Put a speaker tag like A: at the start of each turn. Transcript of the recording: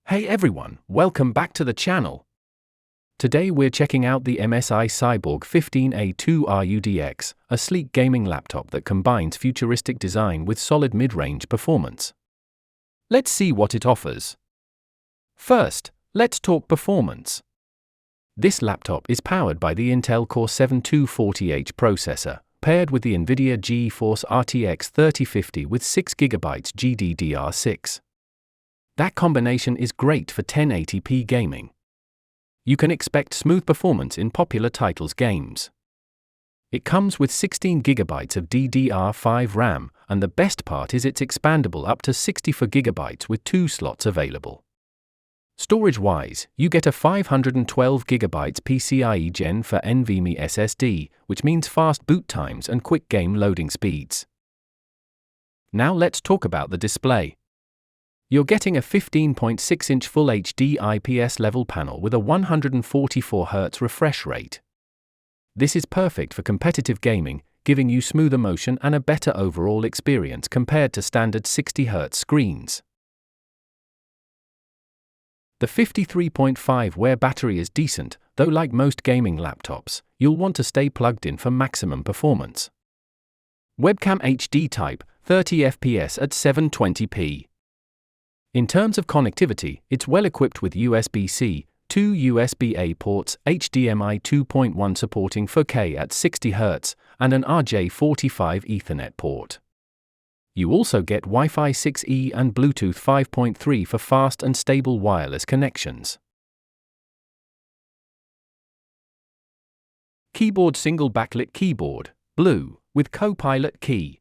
A: Hey everyone, welcome back to the channel. Today we're checking out the MSI Cyborg 15 A2RUDX, a sleek gaming laptop that combines futuristic design with solid mid-range performance. Let's see what it offers. First, let's talk performance. This laptop is powered by the Intel Core 7 240H processor, paired with the NVIDIA GeForce RTX 3050 with 6GB GDDR6. That combination is great for 1080p gaming. You can expect smooth performance in popular titles games. It comes with 16GB of DDR5 RAM, and the best part is it's expandable up to 64GB with 2 slots available. Storage-wise, you get a 512GB PCIe Gen for NVMe SSD, which means fast boot times and quick game loading speeds. Now let's talk about the display. You're getting a 15.6-inch Full HD IPS level panel with a 144Hz refresh rate. This is perfect for competitive gaming, giving you smoother motion and a better overall experience compared to standard 60Hz screens. The 53.5 battery is decent, though like most gaming laptops, you'll want to stay plugged in for maximum performance. Webcam HD type, 30 FPS at 720p. In terms of connectivity, it's well equipped with USB-C, 2 USB-A ports, HDMI 2.1 supporting 4K at 60 Hz, and an RJ45 Ethernet port. You also get Wi-Fi 6E and Bluetooth 5.3 for fast and stable wireless connections. Keyboard: single backlit keyboard, blue, with Copilot key.